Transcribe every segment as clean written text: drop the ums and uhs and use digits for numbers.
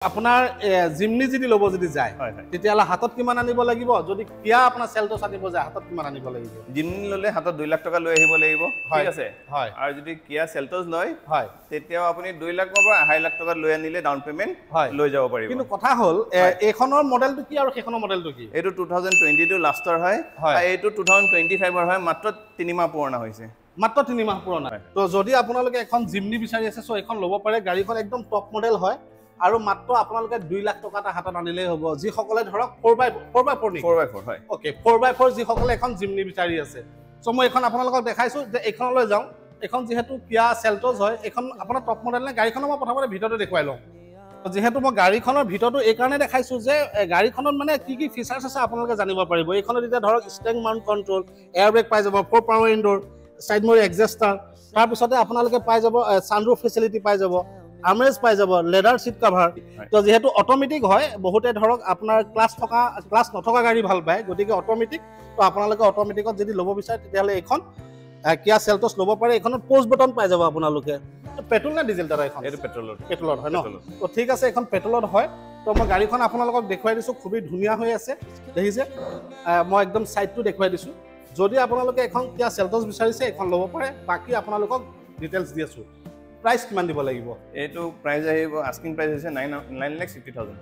আপোনাৰ জিমনি যদি ল'ব যদি যায় তেতিয়াহ'লে হাতত কিমান আনিব লাগিব যদি কিয়া আপোনাৰ চেলটছ আনিব যায় হাতত কিমান আনিব লাগিব জিমনি ল'লে হাতত 2 লাখ টকা লৈ আহিব লাগিব ঠিক আছে আৰু যদি কিয়া চেলটছ লয় তেতিয়াও আপুনি 2 লাখ পৰা 2.5 লাখ টকা লৈ আনিলে ডাউন পেমেন্ট লৈ যাব পাৰিব কিন্তু কথা হ'ল এইখনৰ মডেলটো কি আৰু সেইখনৰ মডেলটো কি এইটো 2022 লাষ্টৰ হয় আৰু এইটো 2025 ৰ হয় মাত্ৰ 3 মাহ পুৰণা হৈছে মাত্ৰ 3 মাহ পুৰণা তো যদি আপোনালোকে এখন জিমনি বিচাৰি আছে সো এখন ল'ব পাৰে গাড়ীখন একদম টপ মডেল হয় আৰু মাত্ৰ আপোনালোকে 2 লাখ টকা এটা হাতত আনিলেই হ'ব যি সকলে ধৰক 4x4 নি 4x4 হয় ওকে 4x4 যি সকলে এখন জিমনি বিচাৰি আছে সো মই এখন আপোনালোকক দেখাইছো যে এইখনলৈ যাওঁ এখন যেহেতু কিয়া চেলটছ হয় এখন আপোনাৰ টপ মডেল নে গাড়ীখনৰ মই প্ৰথমতে ভিতৰতে দেখুৱাই লওঁ যেহেতু মই গাড়ীখনৰ ভিতৰটো এই কাৰণে দেখাইছো যে গাড়ীখনত মানে কি কি ফিচাৰ্ছ আছে আপোনালোকে জানিব পাৰিব এইখনত এতিয়া ধৰক ষ্টেং মাউন্ট কন্ট্ৰোল এয়াৰ ব্ৰেক পাই যাব 4 পাৱাৰ উইণ্ডৰ সাইড মিৰৰ এক্সজস্টাৰ তাৰ পিছতে আপোনালোকে পাই যাব সানৰুফ ফেচিলিটি পাই যাব আৰ্মৰেষ্ট পাই যাব লেডাৰ সিট কভাৰ তো যেহেতু অটোমেটিক হয় বহুতে ধৰক আপোনাৰ ক্লাছ নথকা গাড়ী ভাল পায় গতিকে অটোমেটিক তো আপোনালোকে অটোমেটিকত যদি ল'ব বিচাৰে তেতিয়াহ'লে এইখন কিয়া চেলটছ ল'ব পাৰে এইখনত পোষ্ট বটন পাই যাব আপোনালোকে পেট্ৰল না ডিজেল দাদা এখন এইটো পেট্ৰলত হয় ন তো ঠিক আছে এখন পেট্ৰলত হয় তো মই গাড়ীখন আপোনালোকক দেখুৱাই দিছোঁ খুবেই ধুনীয়া হৈ আছে দেখিছে মই একদম সাইডটো দেখুৱাই দিছোঁ যদি আপোনালোকে এখন কিয়া চেলটছ বিচাৰিছে এখন ল'ব পাৰে বাকি আপোনালোকক ডিটেইলছ দি আছোঁ প্ৰাইস কিমান দিব লাগিব এইটো প্ৰাইস আহিব আস্কিং প্ৰাইস হৈছে 9,60,000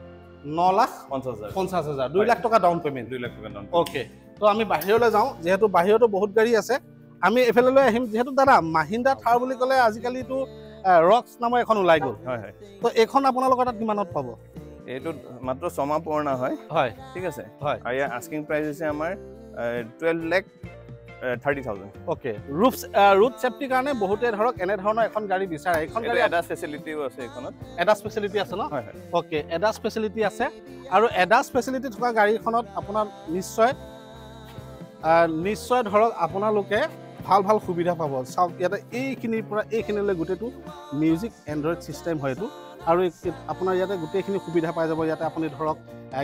9,50,000 2 লাখ টকা ডাউন পেমেন্ট 2 লাখ টকা ডাউন ওকে তো আমি বাহিৰলৈ যাওঁ যেহেতু বাহিৰতো বহুত গাড়ী আছে আমি এফালেলৈ আহিম যেহেতু দাদা মাহিন্দ্ৰা থাৰ বুলি ক'লে আজিকালিটো ৰক্স নামৰ এখন ওলাই গ'ল হয় হয় তো এইখন আপোনালোকৰ তাত কিমানত পাব এইটো মাত্ৰ 6 মাহ পুৰণা হয় হয় ঠিক আছে হয় আৰু ইয়াৰ আস্কিং প্ৰাইস হৈছে আমাৰ 12,30,000 ওকে ৰুট সেফটি কাৰণে বহুতে ধৰক এনে ধৰণৰ এখন গাড়ী বিচাৰে এখন গাড়ী এডাস ফেচিলিটিও আছে এখনত এডাস ফেচিলিটি আছে ন হয় হয় ওকে এডাস ফেচিলিটি আছে আৰু এডাস ফেচিলিটি থকা গাড়ীখনত আপোনাৰ নিশ্চয় ধৰক আপোনালোকে ভাল সুবিধা পাব চাওক ইয়াতে এইখিনিৰ পৰা এইখিনিলৈ গোটেইটো মিউজিক এন্ড্ৰইড সিস্টেম হয় এইটো আৰু আপোনাৰ ইয়াতে গোটেইখিনি সুবিধা পাই যাব ইয়াতে আপুনি ধৰক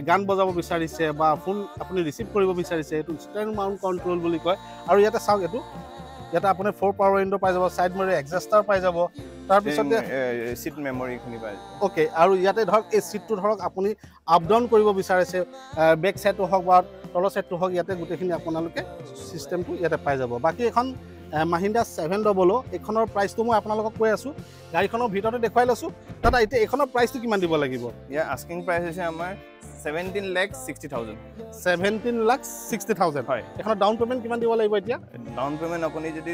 গান বজাব বিচাৰিছে বা ফোন আপুনি ৰিসিভ কৰিব বিচাৰিছে এইটো ষ্টেং মাউন্ট কন্ট্ৰোল বুলি কয় আৰু ইয়াতে চাওক এইটো ইয়াতে আপুনি 4 পাৱাৰ উইণ্ডো পাই যাব সাইড মিৰৰ এক্সজস্টাৰ পাই যাব তাৰ পিছতে সিট মেমৰি খিনি পাই ওকে আৰু ইয়াতে ধৰক এই সিটটো ধৰক আপুনি আপ ডাউন কৰিব বিচাৰিছে বেক সাইডটো হওক বা তলৰ সাইডটো হওক ইয়াতে গোটেইখিনি আপোনালোকে সিস্টেমটো ইয়াতে পাই যাব বাকি এখন মাহিন্দ্ৰা 700 এখনৰ প্ৰাইসটো মই আপোনালোকক কৈ আছো গাড়ীখনৰ ভিতৰতে দেখুৱাই লৈছো দাদা এতিয়া এখনৰ প্ৰাইসটো কিমান দিব লাগিব ইয়াৰ আস্কিং প্ৰাইস হৈছে আমাৰ 17,60,000 17,60,000 হয় এখনৰ ডাউন পেমেন্ট কিমান দিব লাগিব এতিয়া ডাউন পেমেন্ট আপুনি যদি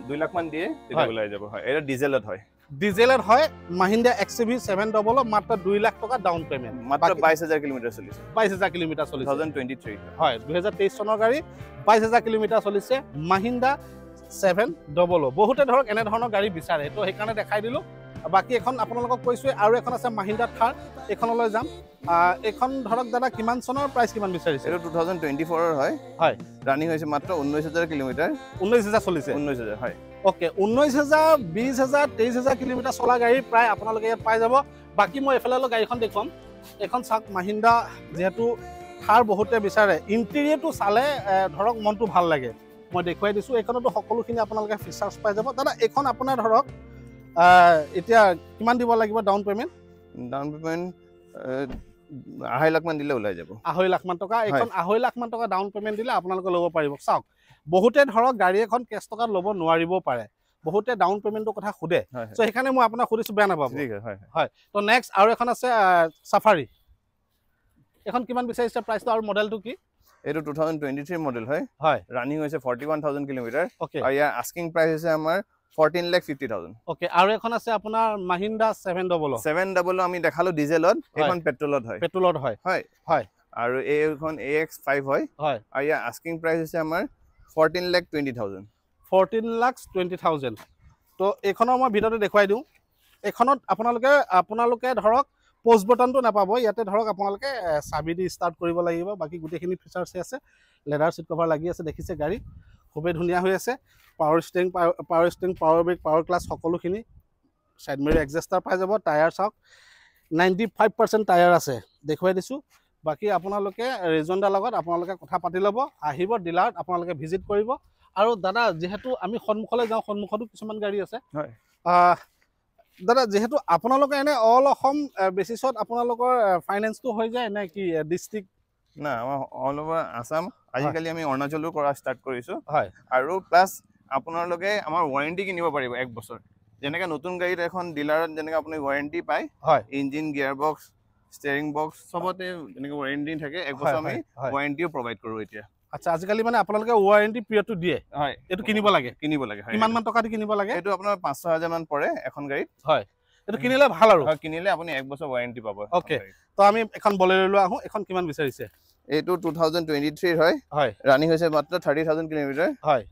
2 লাখ মান দিয়ে তেতিয়া ওলাই যাব হয় এটা ডিজেলত হয় মাহিন্দ্ৰা XUV 700 মাত্ৰ 2 লাখ টকা ডাউন পেমেন্ট মাত্ৰ 22,000 কিলোমিটাৰ চলিছে 22,000 কিলোমিটাৰ চলিছে 2023 হয় 2023 চনৰ গাড়ী 22,000 কিলোমিটাৰ চলিছে মাহিন্দ্ৰা 700 বহুতে ধৰক এনে ধৰণৰ গাড়ী বিচাৰে তো সেইকাৰণে দেখাই দিলো বাকি এখন আপোনালোকক কৈছো আৰু এখন আছে মাহিন্দ্ৰা থাৰ এখনলৈ যাম এখন ধৰক দাদা কিমান চনৰ প্ৰাইস কিমান বিচাৰিছে এটো 2024 ৰ হয় হয় ৰানিং হৈছে মাত্ৰ 19,000 কিলোমিটাৰ 19,000 চলিছে 19,000 হয় ওকে 19,000 20,000 23,000 কিলোমিটাৰ চলা গাড়ী প্ৰায় আপোনালোকে ইয়াত পাই যাব বাকি মই এফালেলৈ গাড়ীখন দেখুৱাম এখন চাক মাহিন্দ্ৰা যেহেতু থাৰ বহুতে বিচাৰে ইন্টেৰিয়ৰটো চালে ধৰক মনটো ভাল লাগে মই দেখুৱাই দিছো এইখনতো সকলোখিনি আপোনালোকে ফিচাৰ্ছ পাই যাব দাদা এখন আপোনাৰ ধৰক এতিয়া কিমান দিব লাগিব ডাউন পেমেন্ট 2.5 লাখ মান দিলে ওলাই যাব 2.5 লাখ মান টকা এখন 2.5 লাখ মান টকা ডাউন পেমেন্ট দিলে আপোনালোকে ল'ব পাৰিব চাওক বহুতে ধৰক গাড়ী এখন কেছ টকাত ল'ব নোৱাৰিব পাৰে বহুতে ডাউন পেমেন্টৰ কথা খুদে সো সেইকাৰণে মই আপোনাক খুদিছো বেয়া নাপাব ঠিক আছে হয় হয় তো নেক্সট আৰু এখন আছে সাফাৰি এখন কিমান বিচাৰিছে প্ৰাইসটো আৰু মডেলটো কি এইটো 2023 মডেল হয় হয় ৰানিং হৈছে 41,000 কিলোমিটাৰ ওকে আৰু ইয়াৰ আস্কিং প্ৰাইস হৈছে আমাৰ 14,50,000 ওকে আৰু এখন আছে আপোনাৰ মাহিন্দ্ৰা 700 আমি দেখালো ডিজেলত এখন পেট্ৰলত হয় হয় হয় আৰু এইখন AX5 হয় হয় আৰু ইয়াৰ আস্কিং প্ৰাইস হৈছে আমাৰ 14,20,000 14,20,000 তো এইখনৰ মই ভিতৰতে দেখুৱাই দিওঁ এইখনত আপোনালোকে ধৰক পোষ্ট বটনটো নাপাব ইয়াতে ধৰক আপোনালোকে চাবি দি ষ্টাৰ্ট কৰিব লাগিব বাকি গোটেইখিনি ফিচাৰ্ছ আছে লেডাৰ সিট কভাৰ লাগি আছে দেখিছে গাড়ী খুবেই ধুনীয়া হৈ আছে power steering power brake power ক্লাছ সকলোখিনি সাইড মিৰৰ এক্সজস্টাৰ পাই যাব টায়াৰ চাওক 95% টায়াৰ আছে দেখুৱাই দিছো বাকি আপোনালোকে ৰেজনদাৰ লগত আপোনালোকে কথা পাতি ল'ব আহিব ডিলাৰত আপোনালোকে ভিজিট কৰিব আৰু দাদা যেহেতু আমি সন্মুখলৈ যাওঁ সন্মুখতো কিছুমান গাড়ী আছে হয় দাদা যেহেতু আপোনালোকে এনে অল অসম বেচিছত আপোনালোকৰ ফাইনেন্সটো হৈ যায় নে কি ডিষ্ট্ৰিক্ট না আমাৰ অল ওভাৰ আসাম আজিকালি আমি অৰুণাচলো কৰা ষ্টাৰ্ট কৰিছোঁ হয় আৰু প্লাছ আপোনালোকে আমাৰ ৱাৰেণ্টি কিনিব পাৰিব 1 বছৰ যেনেকৈ নতুন গাড়ীত এখন ডিলাৰত যেনেকৈ আপুনি ৱাৰেণ্টি পায় হয় engine gear box steering box চবতে যেনেকৈ ৱাৰেণ্টি থাকে 1 বছৰ আমি ৱাৰেণ্টিও প্ৰভাইড কৰোঁ এতিয়া আচ্ছা আজিকালি মানে আপোনালোকে ৱাৰেণ্টি পিৰিয়ডটো দিয়ে হয় এইটো কিনিব লাগে হয় কিমান মান টকা দি কিনিব লাগে এইটো আপোনাৰ 5-6 মান পৰে এখন গাড়ীত হয় এইটো কিনিলে ভাল আৰু হয় কিনিলে আপুনি 1 বছৰ ৱাৰেণ্টি পাব ওকে তো আমি এখন বলেৰো লৈ আহোঁ এখন কিমান বিচাৰিছে এইটো 2023 হয় হয় ৰানিং হৈছে মাত্ৰ 30,000 কিলোমিটাৰ হয়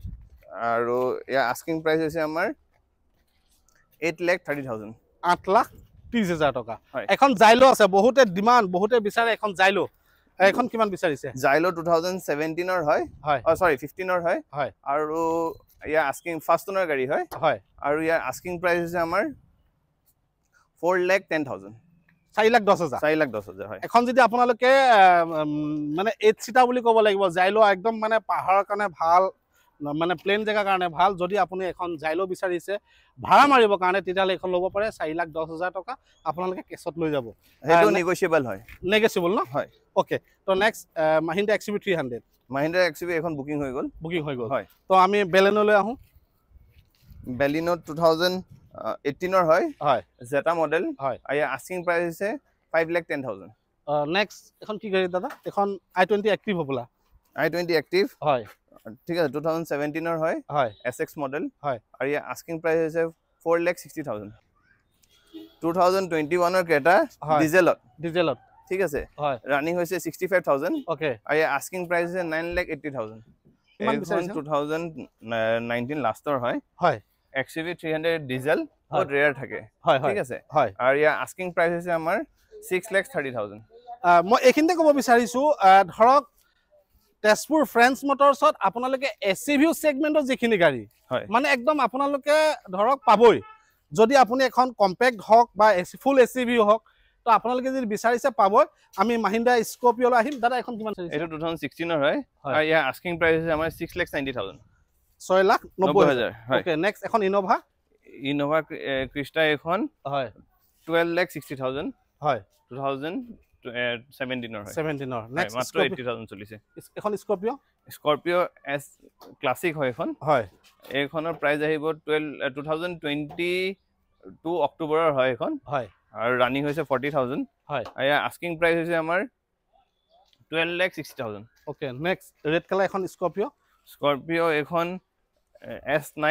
আৰু ইয়াৰ আস্কিং প্ৰাইচ হৈছে আমাৰ 8,30,000 8,30,000 টকা এখন জাইলো আছে বহুতে ডিমান্ড বহুতে বিচাৰে এখন জাইলো এখন কিমান বিচাৰিছে জাইলো 2017 হয় সৰি 15 হয় আৰু ইয়াৰ আস্কিং ফাৰ্ষ্ট ওনাৰ গাড়ী হয় আৰু ইয়াৰ আস্কিং প্ৰাইচ হৈছে আমাৰ 4,10,000 4,10,000 হয় এখন যদি আপোনালোকে মানে 8 সিটাৰ বুলি ক'ব লাগিব জাইলো একদম মানে পাহাৰৰ কাৰণে ভাল মানে প্লেন জেগাৰ কাৰণে ভাল যদি আপুনি এখন জাইলো বিচাৰিছে ভাড়া মাৰিবৰ কাৰণে তেতিয়াহ'লে এখন ল'ব পাৰে 4,10,000 টকা আপোনালোকে কেছত লৈ যাব সেইটো নেগোচিয়েবল হয় নেগোচিয়েবল ন হয় ওকে তো next Mahindra XUV 300 Mahindra XUV এখন বুকিং হৈ গ'ল হয় তো আমি বেলেনো লৈ আহোঁ বেলিনো 2018 হয় জেটা মডেল হয় আৰু আস্কিং প্ৰাইচ হৈছে 5,10,000 নেক্সট এখন কি গাড়ী দাদা এখন i20 এক্টিভ হ'বলা i20 এক্টিভ হয় ঠিক আছে 2017 হয় SX মডেল হয় আৰু ইয়াৰ আস্কিং প্ৰাইচ হৈছে 4,60,000 2021 ক্ৰেটা ডিজেলত ঠিক আছে ৰানিং হৈছে 65,000 ওকে আৰু ইয়াৰ আস্কিং প্ৰাইচ হৈছে 9,80,000 2019 লাষ্টৰ হয় XUV 300 ডিজেল বহুত ৰেয়াৰ থাকে ঠিক আছে আৰু ইয়াৰ আস্কিং প্ৰাইচ হৈছে আমাৰ 6,30,000 মই এইখিনিতে ক'ব বিচাৰিছোঁ ধৰক তেজপুৰ ফ্ৰেন্স মটৰছত আপোনালোকে SUV সেগমেন্টৰ যিখিনি গাড়ী মানে একদম আপোনালোকে ধৰক পাবই যদি আপুনি এখন কম্পেক্ট হওক বা ফুল SUV হওক তো আপোনালোকে যদি বিচাৰিছে পাবই আমি মাহিন্দ্ৰা স্কৰপিঅ লৈ আহিম দাদা এখন কিমান চাইছে এইটো 2016 হয় আৰু ইয়াৰ আস্কিং প্ৰাইচ হৈছে আমাৰ 6,90,000 6,90,000 ওকে নেক্সট এখন ইনোভা ক্ৰিষ্টা এখন 12,60,000 হয় 2017 নেক্সট মাত্ৰ 80,000 চলিছে এখন স্কৰপিঅ এছ ক্লাছিক হয় এখন এইখনৰ প্ৰাইচ আহিব 2022 অক্টোবৰৰ হয় এখন আৰু ৰানিং হৈছে 40,000 আৰু ইয়াৰ আস্কিং প্ৰাইচ হৈছে আমাৰ 12,60,000 ওকে নেক্সট ৰেড কালাৰ এখন স্কৰপিঅ এখন S9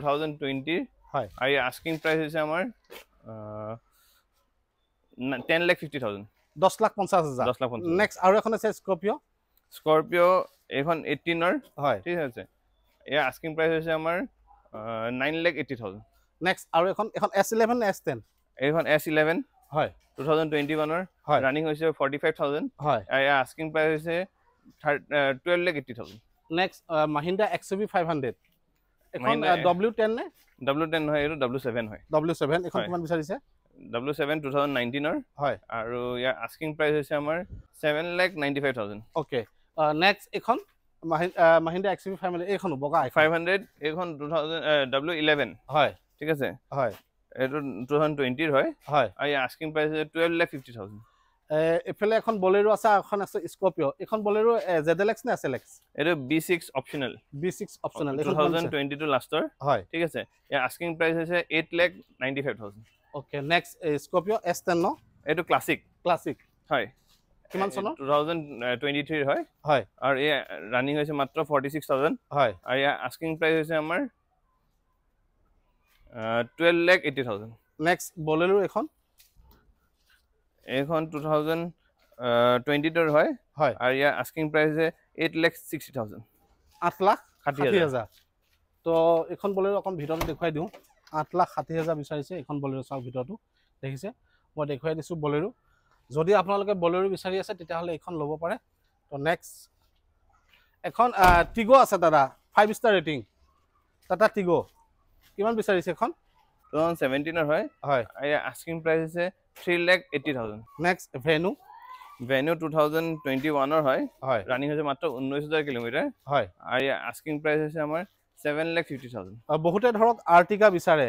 2020 আৰু ইয়াৰ আস্কিং প্ৰাইচ হৈছে আমাৰ 10,50,000 10,50,000 নেক্সট আৰু এখন আছে স্কৰপিঅ এখন 18 ঠিক আছে ইয়াৰ আস্কিং প্ৰাইচ হৈছে আমাৰ 9,80,000 নেক্সট আৰু এখন S11 নে S10 এইখন S11 2021 ৰানিং হৈছে 45,000 আৰু ইয়াৰ আস্কিং প্ৰাইচ হৈছে 12,80,000 নেক্সট মাহিন্দ্ৰা XUV 500 এখন W10 নে W10 নহয় এইটো W7 হয় W7 এখন কিমান বিচাৰিছে W7 2019 আৰু ইয়াৰ আস্কিং প্ৰাইচ হৈছে আমাৰ 7,95,000 ওকে নেক্সট এখন মাহিন্দ্ৰা XUV 500 এইখন বগা 500 এইখন W11 ঠিক আছে এইটো 2020 হয় আৰু ইয়াৰ আস্কিং প্ৰাইচ হৈছে 12,50,000 এফালে এখন বলেৰো আছে এখন আছে স্কৰপিঅ এখন বলেৰো ZLX নে SLX এইটো B6 অপচনেল 2022 লাষ্টৰ ঠিক আছে ইয়াৰ আস্কিং প্ৰাইচ হৈছে 8,95,000 ওকে নেক্সট স্কৰপিঅ S10 ন এইটো ক্লাছিক হয় কিমান চনৰ 2023 হয় আৰু এই ৰানিং হৈছে মাত্ৰ 46,000 আৰু ইয়াৰ আস্কিং প্ৰাইচ হৈছে আমাৰ 12,80,000 নেক্সট বলেৰো এখন 2022 হয় আৰু ইয়াৰ আস্কিং প্ৰাইচ হৈছে 8,60,000 8,60,000 তো এখন বলেৰো অকণ ভিতৰটো দেখুৱাই দিওঁ 8,60,000 বিচাৰিছে এখন বলেৰো চাওক ভিতৰটো দেখিছে মই দেখুৱাই দিছোঁ বলেৰো যদি আপোনালোকে বলেৰো বিচাৰি আছে তেতিয়াহ'লে এইখন ল'ব পাৰে তো নেক্সট এখন টিগো আছে দাদা 5 ষ্টাৰ ৰেটিং টাটা টিগো কিমান বিচাৰিছে এখন 2017 হয় ইয়াৰ আস্কিং প্ৰাইচ হৈছে 3,80,000 নেক্সট ভেনু 2021 হয় ৰানিং হৈছে মাত্ৰ 19,000 কিলোমিটাৰ আৰু ইয়াৰ আস্কিং প্ৰাইচ হৈছে আমাৰ 7,50,000 বহুতে ধৰক আৰ্টিকা বিচাৰে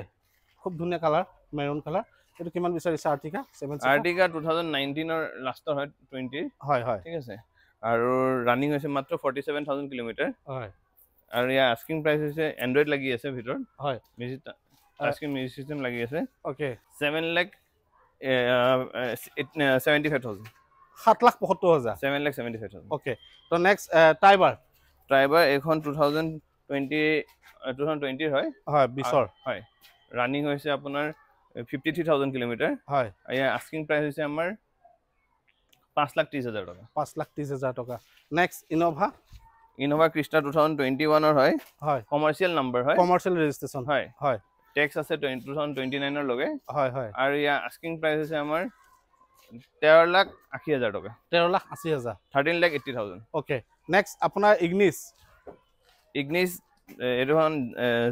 খুব ধুনীয়া কালাৰ মেৰুন কালাৰ এইটো কিমান বিচাৰিছে আৰ্টিকা 7 আৰ্টিকা 2019 ৰ লাষ্টৰ হয় 20 হয় হয় ঠিক আছে আৰু ৰানিং হৈছে মাত্ৰ 47000 কিলোমিটাৰ হয় আৰু ইয়াৰ আস্কিং প্ৰাইস হৈছে এন্ড্ৰইড লাগি আছে ভিতৰত হয় মিউজিক আস্কিং মিউজিক সিস্টেম লাগি আছে ওকে 7,75,000 7,75,000 7,75,000 ওকে তো নেক্সট ট্ৰাইবাৰ এখন 2020 হয় হয় 20 হয় ৰানিং হৈছে আপোনাৰ 53,000 কিলোমিটাৰ হয় ইয়াৰ আস্কিং প্ৰাইস হৈছে আমাৰ 5,30,000 টকা 5,30,000 টকা নেক্সট ইনোভা ক্ৰিষ্টা 2021 ৰ হয় হয় কমাৰ্শিয়াল নাম্বাৰ হয় কমাৰ্শিয়াল ৰেজিষ্ট্ৰেচন হয় হয় ট্যাক্স আছে 2029 ৰ লগে হয় হয় আৰু ইয়াৰ আস্কিং প্ৰাইস হৈছে আমাৰ 13,80,000 টকা 13,80,000 13,80,000 ওকে নেক্সট আপোনাৰ ইগনিছ এইখন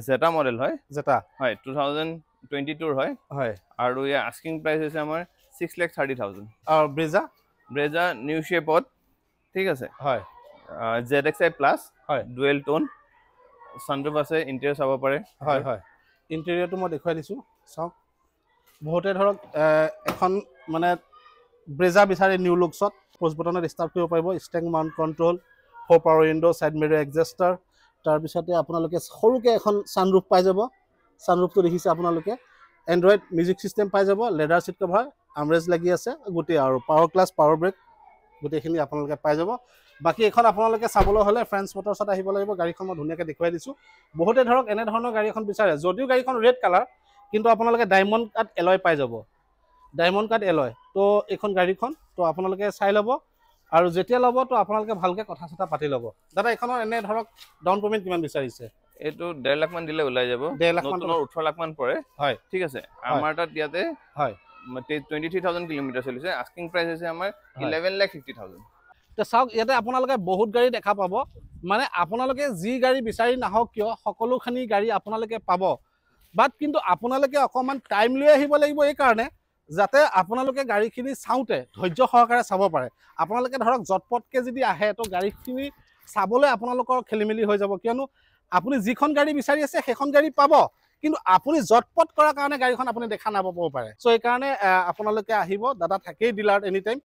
জেটা মডেল হয় জেটা হয় 2022 হয় হয় আৰু ইয়াৰ আস্কিং প্ৰাইস হৈছে আমাৰ 6,30,000 আৰু ব্ৰেজা নিউ শেপত ঠিক আছে হয় ZXi প্লাস হয় ডুৱেল টোন সানৰুফ আছে ইন্টেৰিয়ৰ চাব পাৰে হয় হয় ইন্টেৰিয়ৰটো মই দেখুৱাই দিছোঁ চাওক বহুতে ধৰক এখন মানে ব্ৰেজা বিচাৰি নিউ লুকছত পুছ বটনত ষ্টাৰ্ট কৰিব পাৰিব steering mount control 4 power window side mirror adjuster তাৰপিছতে আপোনালোকে সৰুকৈ এখন ছানৰুফ পাই যাব ছানৰুফটো দেখিছে আপোনালোকে এণ্ড্ৰইড মিউজিক ছিষ্টেম পাই যাব লেডাৰ ছিট কভাৰ আমৰেজ লাগি আছে গোটেই আৰু পাৱাৰ ক্লাছ পাৱাৰ ব্ৰেক গোটেইখিনি আপোনালোকে পাই যাব বাকি এখন আপোনালোকে চাবলৈ হ'লে ফ্ৰেন্স মটৰ্ছত আহিব লাগিব গাড়ীখন মই ধুনীয়াকৈ দেখুৱাই দিছোঁ বহুতে ধৰক এনেধৰণৰ গাড়ী এখন বিচাৰে যদিও গাড়ীখন ৰেড কালাৰ কিন্তু আপোনালোকে ডায়মণ্ড কাট এলয় পাই যাব ডায়মণ্ড কাট এলয় তো এইখন গাড়ীখন তো আপোনালোকে চাই ল'ব আৰু যেতিয়া ল'ব তো আপোনালোকে ভালকৈ কথা চথা পাতি ল'ব দাদা এইখনৰ এনে ধৰক ডাউন পে'মেণ্ট কিমান বিচাৰিছে এইটো 1.5 লাখ মান দিলে ওলাই যাব 1.5 লাখ মান 18 লাখ মান পৰে হয় ঠিক আছে আমাৰ তাত ইয়াতে হয় 23,000 কিলোমিটাৰ চলিছে আস্কিং প্ৰাইস হৈছে আমাৰ 11,50,000 তো চাওক ইয়াতে আপোনালোকে বহুত গাড়ী দেখা পাব মানে আপোনালোকে যি গাড়ী বিচাৰি নাহক কিয় সকলোখিনি গাড়ী আপোনালোকে পাব বাট কিন্তু আপোনালোকে অকণমান টাইম লৈ আহিব লাগিব এই কাৰণে যাতে আপোনালোকে গাড়ীখিনি চাওঁতে ধৈৰ্য সহকাৰে চাব পাৰে আপোনালোকে ধৰক জটপটকৈ যদি আহে তো গাড়ীখিনি চাবলৈ আপোনালোকৰ খেলিমেলি হৈ যাব কিয়নো আপুনি যিখন গাড়ী বিচাৰি আছে সেইখন গাড়ী পাব কিন্তু আপুনি জটপট কৰাৰ কাৰণে গাড়ীখন আপুনি দেখা নাপাবও পাৰে চ' এইকাৰণে আপোনালোকে আহিব দাদা থাকেই ডিলাৰত এনি টাইম